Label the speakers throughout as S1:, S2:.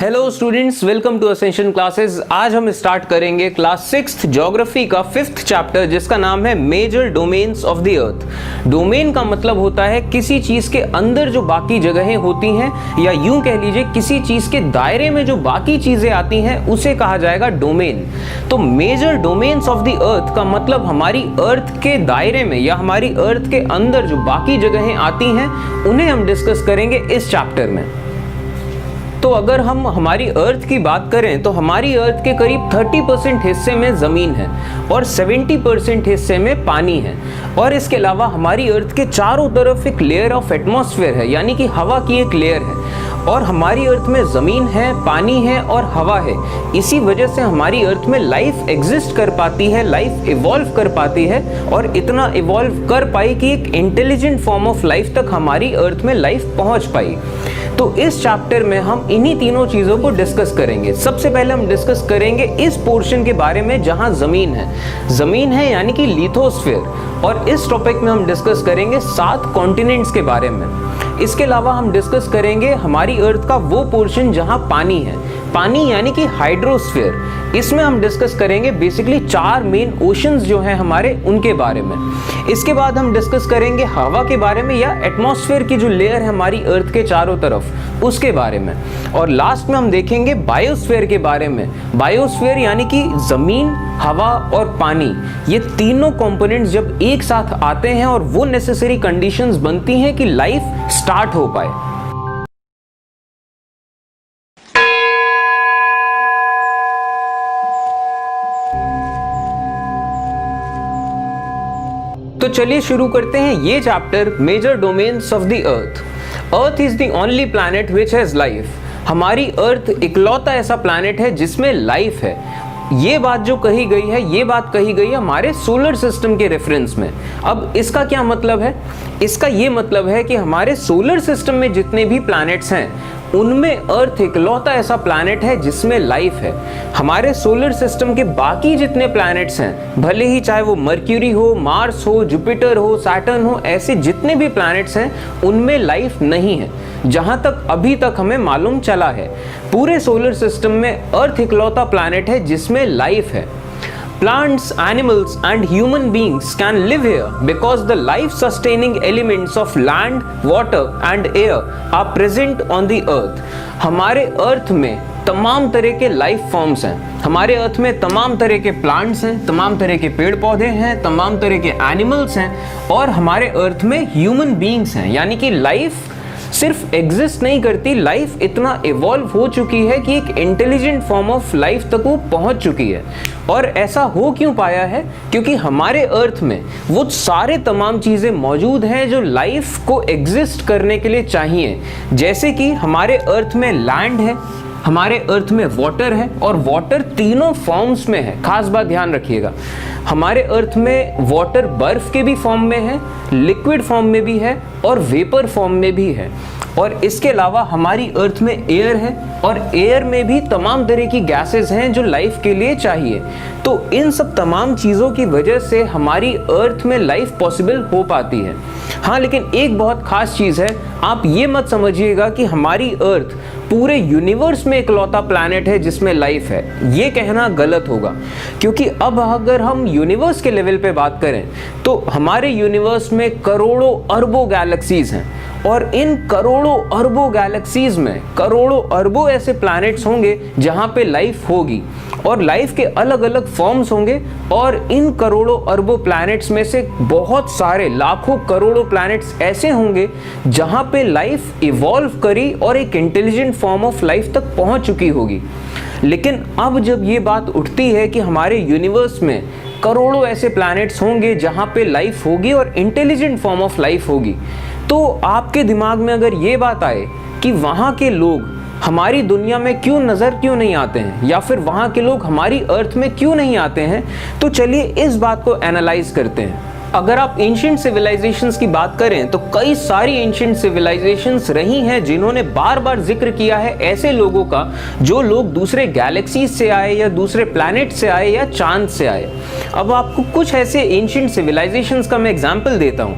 S1: Hello students, welcome to Ascension classes. आज हम start करेंगे क्लास 6th ज्योग्राफी का 5th चैप्टर जिसका नाम है major domains of the earth. Domain का मतलब होता है किसी चीज के अंदर जो बाकी जगहें होती हैं, या यूं कह लीजिए किसी चीज के दायरे में जो बाकी चीजें आती हैं उसे कहा जाएगा डोमेन। तो major domains of the earth का मतलब हमारी अर्थ के दायरे में या हमारी अर्थ के अंदर जो बाकी जगहें आती हैं उन्हें हम डिस्कस करेंगे इस चैप्टर में। तो अगर हम हमारी अर्थ की बात करें तो हमारी अर्थ के करीब 30% हिस्से में ज़मीन है और 70% हिस्से में पानी है। और इसके अलावा हमारी अर्थ के चारों तरफ एक लेयर ऑफ एटमॉस्फेयर है, यानी कि हवा की एक लेयर है। और हमारी अर्थ में ज़मीन है, पानी है और हवा है। इसी वजह से हमारी अर्थ में लाइफ एग्जिस्ट कर पाती है, लाइफ इवॉल्व कर पाती है और इतना इवॉल्व कर पाई कि एक इंटेलिजेंट फॉर्म ऑफ लाइफ तक हमारी अर्थ में लाइफ पहुंच पाई। तो इस चैप्टर में हम इन्हीं तीनों चीज़ों को डिस्कस करेंगे। सबसे पहले हम डिस्कस करेंगे इस पोर्शन के बारे में जहां ज़मीन है। ज़मीन है यानी कि लिथोस्फीयर। और इस टॉपिक में हम डिस्कस करेंगे 7 कॉन्टिनेंट्स के बारे में। इसके अलावा हम डिस्कस करेंगे हमारी अर्थ का वो पोर्शन जहां पानी है, पानी यानी कि हाइड्रोस्फीयर। इसमें हम डिस्कस करेंगे बेसिकली 4 मेन ओशंस जो हैं हमारे, उनके बारे में। इसके बाद हम डिस्कस करेंगे हवा के बारे में या एटमॉस्फेयर की जो लेयर है हमारी अर्थ के चारों तरफ, उसके बारे में। और लास्ट में हम देखेंगे बायोस्फीयर के बारे में। बायोस्फीयर यानी कि जमीन, हवा और पानी, ये तीनों कंपोनेंट्स जब एक साथ आते हैं और वो नेसेसरी कंडीशंस बनती हैं कि लाइफ स्टार्ट हो पाए। तो चलिए शुरू करते हैं ये chapter, major domains of the earth. Earth is the only planet which has life. हमारी अर्थ इकलौता ऐसा प्लैनेट है जिसमें लाइफ है। ये बात जो कही गई है, ये बात कही गई है हमारे सोलर सिस्टम के रेफरेंस में। अब इसका क्या मतलब है? इसका ये मतलब है कि हमारे सोलर सिस्टम में जितने भी प्लैनेट्स हैं उनमें अर्थ इकलौता ऐसा प्लैनेट है जिसमें लाइफ है। हमारे सोलर सिस्टम के बाकी जितने प्लैनेट्स हैं, भले ही चाहे वो मर्क्यूरी हो, मार्स हो, जुपिटर हो, सैटर्न हो, ऐसे जितने भी प्लैनेट्स हैं उनमें लाइफ नहीं है, जहां तक अभी तक हमें मालूम चला है। पूरे सोलर सिस्टम में अर्थ इकलौता प्लैनेट है जिसमें लाइफ है। Plants, animals and human beings can live here because the life-sustaining elements of land, water and air are present on the earth. हमारे अर्थ में तमाम तरह के लाइफ फॉर्म्स हैं। हमारे अर्थ में तमाम तरह के प्लांट्स हैं, तमाम तरह के पेड़ पौधे हैं, तमाम तरह के एनिमल्स हैं और हमारे अर्थ में ह्यूमन बींग्स हैं। यानी कि लाइफ सिर्फ एग्जिस्ट नहीं करती, लाइफ इतना इवॉल्व हो चुकी है कि एक इंटेलिजेंट फॉर्म ऑफ लाइफ तक वो पहुंच चुकी है। और ऐसा हो क्यों पाया है? क्योंकि हमारे अर्थ में वो सारे तमाम चीज़ें मौजूद हैं जो लाइफ को एग्जिस्ट करने के लिए चाहिए। जैसे कि हमारे अर्थ में लैंड है, हमारे अर्थ में वाटर है और वाटर तीनों फॉर्म्स में है। खास बात ध्यान रखिएगा, हमारे अर्थ में वाटर बर्फ के भी फॉर्म में है, लिक्विड फॉर्म में भी है और वेपर फॉर्म में भी है। और इसके अलावा हमारी अर्थ में एयर है और एयर में भी तमाम तरह की गैसेस हैं जो लाइफ के लिए चाहिए। तो इन सब तमाम चीज़ों की वजह से हमारी अर्थ में लाइफ पॉसिबल हो पाती है। हाँ, लेकिन एक बहुत खास चीज़ है, आप ये मत समझिएगा कि हमारी अर्थ पूरे यूनिवर्स में इकलौता प्लैनेट है जिसमें लाइफ है। ये कहना गलत होगा, क्योंकि अब अगर हम यूनिवर्स के लेवल पे बात करें तो हमारे यूनिवर्स में करोड़ों अरबों गैलेक्सीज हैं और इन करोड़ों अरबों गैलेक्सीज में करोड़ों अरबों ऐसे प्लैनेट्स होंगे जहां पे लाइफ होगी और लाइफ के अलग अलग फॉर्म्स होंगे। और इन करोड़ों अरबों प्लैनेट्स में से बहुत सारे लाखों करोड़ों प्लैनेट्स ऐसे होंगे जहां पे लाइफ इवॉल्व करी और एक इंटेलिजेंट फॉर्म ऑफ लाइफ तक पहुंच चुकी होगी। लेकिन अब जब ये बात उठती है कि हमारे यूनिवर्स में करोड़ों ऐसे प्लैनेट्स होंगे जहां पे लाइफ होगी और इंटेलिजेंट फॉर्म ऑफ लाइफ होगी, तो आपके दिमाग में अगर ये बात आए कि वहाँ के लोग हमारी दुनिया में नज़र क्यों नहीं आते हैं, या फिर वहाँ के लोग हमारी अर्थ में क्यों नहीं आते हैं, तो चलिए इस बात को एनालाइज करते हैं। अगर आप एंशिएंट सिविलाइजेशंस की बात करें तो कई सारी एंशिएंट सिविलाइजेशंस रही हैं जिन्होंने बार बार जिक्र किया है ऐसे लोगों का जो लोग दूसरे गैलेक्सीज से आए या दूसरे प्लैनेट से आए या चांद से आए। अब आपको कुछ ऐसे एंशिएंट सिविलाइजेशंस का मैं एग्जांपल देता हूं,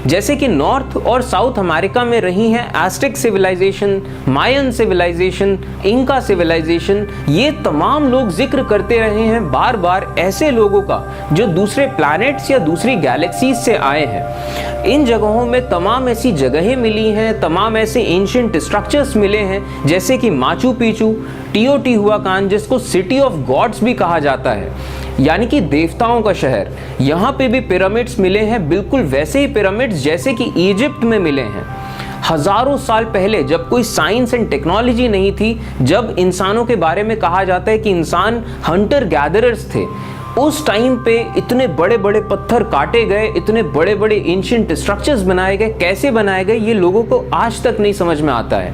S1: जैसे कि नॉर्थ और साउथ अमेरिका में रही हैं एस्टेक सिविलाइजेशन, मायन सिविलाइजेशन, इंका सिविलाइजेशन। ये तमाम लोग जिक्र करते रहे हैं बार बार ऐसे लोगों का जो दूसरे प्लैनेट्स या दूसरी गैलेक्सीज से आए हैं। इन जगहों में तमाम ऐसी जगहें मिली हैं, तमाम ऐसे एंशिएंट स्ट्रक्चर्स मिले हैं, जैसे कि माचू पिचू, टियोटिहुआकान, जिसको सिटी ऑफ गॉड्स भी कहा जाता है, यानी कि देवताओं का शहर। यहाँ पे भी पिरामिड्स मिले हैं, बिल्कुल वैसे ही पिरामिड्स जैसे कि इजिप्ट में मिले हैं। हजारों साल पहले जब कोई साइंस एंड टेक्नोलॉजी नहीं थी, जब इंसानों के बारे में कहा जाता है कि इंसान हंटर गैदरर्स थे, उस टाइम पे इतने बड़े बड़े पत्थर काटे गए, इतने बड़े बड़े एंशिएंट स्ट्रक्चर्स बनाए गए। कैसे बनाए गए ये लोगों को आज तक नहीं समझ में आता है।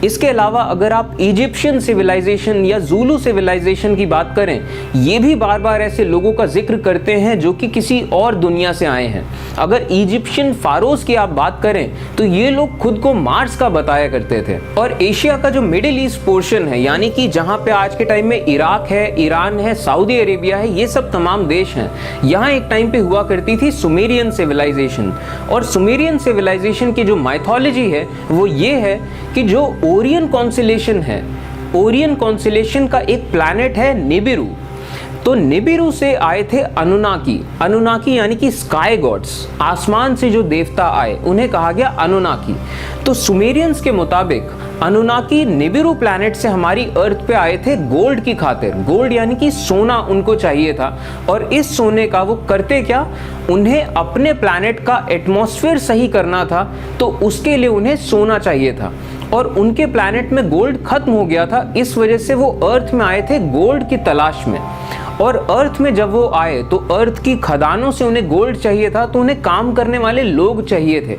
S1: इसके अलावा अगर आप इजिप्शियन सिविलाइजेशन या ज़ूलू सिविलाइजेशन की बात करें, ये भी बार बार ऐसे लोगों का जिक्र करते हैं जो कि किसी और दुनिया से आए हैं। अगर इजिप्शियन फारोस की आप बात करें तो ये लोग खुद को मार्स का बताया करते थे। और एशिया का जो मिडिल ईस्ट पोर्शन है, यानी कि जहाँ पे आज के टाइम में इराक है, ईरान है, सऊदी अरेबिया है, ये सब तमाम देश हैं। यहाँ एक टाइम पे हुआ करती थी सुमेरियन सिविलाइजेशन। और सुमेरियन सिविलाइजेशन की जो माइथोलॉजी है वो ये है कि जो ओरियन कॉन्स्टेलेशन है, ओरियन कॉन्स्टेलेशन का एक प्लैनेट है निबिरू। तो निबिरू से आए थे अनुनाकी। अनुनाकी यानी कि स्काई गॉड्स, आसमान से जो देवता आए उन्हें कहा गया अनुनाकी। तो सुमेरियंस के मुताबिक अनुनाकी निबिरू प्लैनेट से हमारी अर्थ पे आए थे गोल्ड की खातिर। गोल्ड यानी कि सोना उनको चाहिए था। और इस सोने का वो करते क्या, उन्हें अपने प्लैनेट का एटमॉस्फेयर सही करना था, तो उसके लिए उन्हें सोना चाहिए था। और उनके प्लैनेट में गोल्ड खत्म हो गया था, इस वजह से वो अर्थ में आए थे गोल्ड की तलाश में। और अर्थ में जब वो आए तो अर्थ की खदानों से उन्हें गोल्ड चाहिए था, तो उन्हें काम करने वाले लोग चाहिए थे।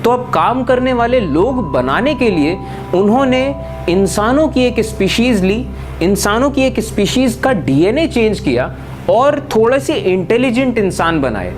S1: तो अब काम करने वाले लोग बनाने के लिए उन्होंने इंसानों की एक स्पीशीज़ ली, इंसानों की एक स्पीशीज़ का डीएनए चेंज किया और थोड़े से इंटेलिजेंट इंसान बनाए।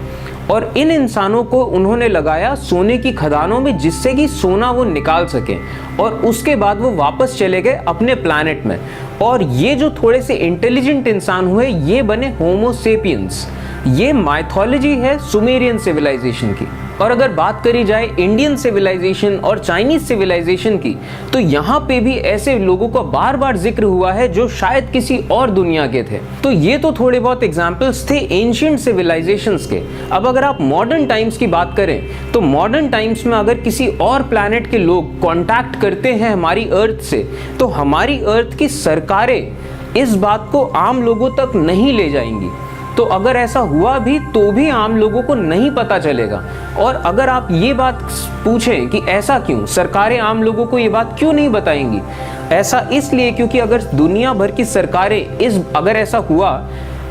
S1: और इन इंसानों को उन्होंने लगाया सोने की खदानों में, जिससे कि सोना वो निकाल सकें। और उसके बाद वो वापस चले गए अपने प्लैनेट में। और ये जो थोड़े से इंटेलिजेंट इंसान हुए, ये बने होमो सेपियंस। ये माइथोलॉजी है सुमेरियन सिविलाइजेशन की। और अगर बात करी जाए इंडियन सिविलाइजेशन और चाइनीज सिविलाइजेशन की, तो यहाँ पे भी ऐसे लोगों का बार बार जिक्र हुआ है जो शायद किसी और दुनिया के थे। तो ये तो थोड़े बहुत एग्जाम्पल्स थे एंशिएंट सिविलाइजेशंस के। अब अगर आप मॉडर्न टाइम्स की बात करें तो मॉडर्न टाइम्स में अगर किसी और प्लैनेट के लोग कॉन्टैक्ट करते हैं हमारी अर्थ से, तो हमारी अर्थ की सरकारें इस बात को आम लोगों तक नहीं ले जाएंगी। तो अगर ऐसा हुआ भी तो भी आम लोगों को नहीं पता चलेगा। और अगर आप ये बात पूछें कि ऐसा क्यों, सरकारें आम लोगों को ये बात क्यों नहीं बताएंगी, ऐसा इसलिए क्योंकि अगर दुनिया भर की सरकारें अगर ऐसा हुआ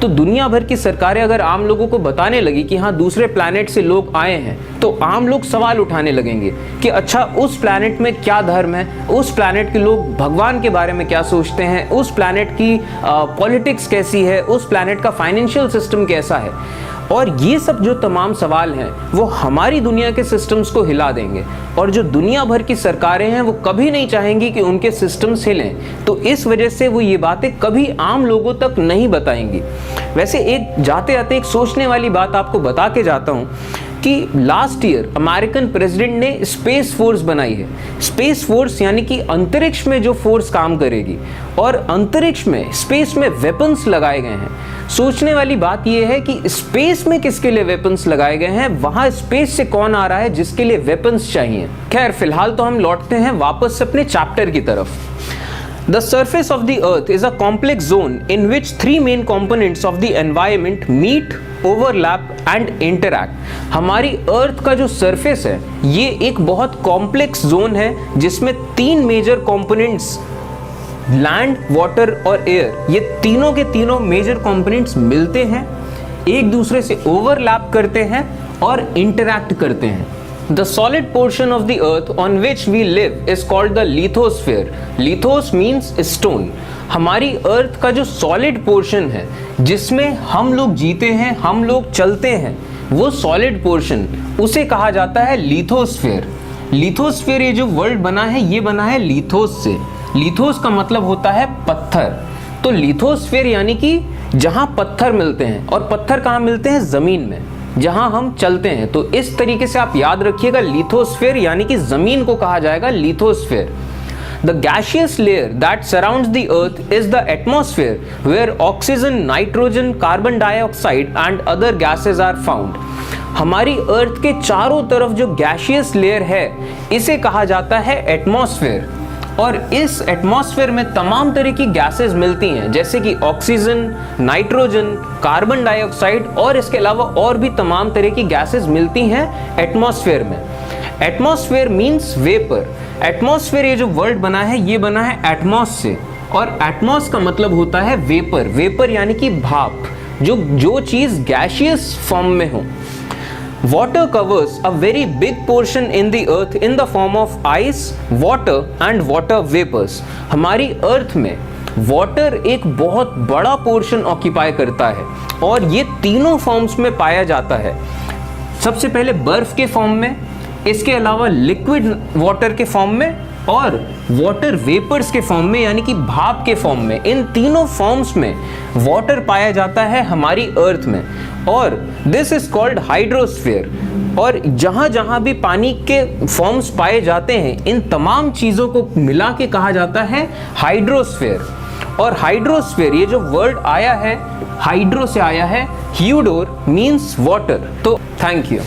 S1: तो दुनिया भर की सरकारें अगर आम लोगों को बताने लगी कि हाँ दूसरे प्लैनेट से लोग आए हैं, तो आम लोग सवाल उठाने लगेंगे कि अच्छा उस प्लैनेट में क्या धर्म है, उस प्लैनेट के लोग भगवान के बारे में क्या सोचते हैं, उस प्लैनेट की पॉलिटिक्स कैसी है, उस प्लैनेट का फाइनेंशियल सिस्टम कैसा है। और ये सब जो तमाम सवाल हैं वो हमारी दुनिया के सिस्टम्स को हिला देंगे। और जो दुनिया भर की सरकारें हैं वो कभी नहीं चाहेंगी कि उनके सिस्टम्स हिलें, तो इस वजह से वो ये बातें कभी आम लोगों तक नहीं बताएंगी। वैसे एक जाते जाते एक सोचने वाली बात आपको बता के जाता हूँ कि लास्ट ईयर अमेरिकन प्रेसिडेंट ने स्पेस फोर्स बनाई है। स्पेस फोर्स यानी कि अंतरिक्ष में जो फोर्स काम करेगी, और अंतरिक्ष में स्पेस में वेपन्स लगाए गए हैं। सोचने वाली बात यह है कि स्पेस में किसके लिए वेपन्स लगाए गए हैं, वहां स्पेस से कौन आ रहा है जिसके लिए वेपन्स चाहिए। खैर फिलहाल तो हम लौटते हैं वापस से अपने चैप्टर की तरफ। The surface of the earth is a complex zone in which three main components of the environment meet, overlap and interact। हमारी अर्थ का जो सरफेस है ये एक बहुत कॉम्प्लेक्स जोन है जिसमें तीन मेजर कंपोनेंट्स, लैंड, वाटर और एयर, ये तीनों के तीनों मेजर कंपोनेंट्स मिलते हैं, एक दूसरे से ओवरलैप करते हैं और इंटरैक्ट करते हैं। The solid portion of the earth on which we live is called the lithosphere. Lithos means stone. हमारी अर्थ का जो सॉलिड पोर्शन है जिसमें हम लोग जीते हैं, हम लोग चलते हैं, वो सॉलिड पोर्शन, उसे कहा जाता है लिथोस्फीयर। लिथोस्फीयर, ये जो वर्ड बना है ये बना है लिथोस से। लिथोस का मतलब होता है पत्थर। तो लिथोस्फीयर यानी कि जहां पत्थर मिलते हैं, और पत्थर कहाँ मिलते हैं? जमीन में, जहां हम चलते हैं। तो इस तरीके से आप याद रखिएगा, लिथोस्फीयर यानी कि जमीन को कहा जाएगा lithosphere. The gaseous layer that surrounds the earth is the atmosphere, where oxygen, nitrogen, carbon dioxide and other gases are found. हमारी अर्थ के चारों तरफ जो गैशियस लेयर है इसे कहा जाता है एटमॉस्फेयर, और इस एटमॉस्फेयर में तमाम तरह की गैसेस मिलती हैं, जैसे कि ऑक्सीजन, नाइट्रोजन, कार्बन डाइऑक्साइड, और इसके अलावा और भी तमाम तरह की गैसेस मिलती हैं एटमॉस्फेयर में। Atmosphere means vapour. एटमॉस्फेयर, ये जो वर्ड बना है ये बना है एटमॉस से, और एटमॉस का मतलब होता है वेपर। वेपर यानी कि भाप, जो चीज गैशियस फॉर्म में हो। Water covers a very big portion in the earth in the form of ice, water and water vapors. हमारी अर्थ में वाटर एक बहुत बड़ा पोर्शन ऑक्यूपाई करता है, और ये तीनों फॉर्म्स में पाया जाता है। सबसे पहले बर्फ के फॉर्म में, इसके अलावा लिक्विड वाटर के फॉर्म में, और वाटर वेपर्स के फॉर्म में यानी कि भाप के फॉर्म में। इन तीनों फॉर्म्स में वाटर पाया जाता है हमारी अर्थ में, और दिस इज कॉल्ड हाइड्रोस्फीयर। और जहाँ जहाँ भी पानी के फॉर्म्स पाए जाते हैं, इन तमाम चीज़ों को मिला के कहा जाता है हाइड्रोस्फीयर। और हाइड्रोस्फीयर, ये जो वर्ड आया है हाइड्रो से आया है, ह्यूडोर मीन्स वाटर। तो थैंक यू।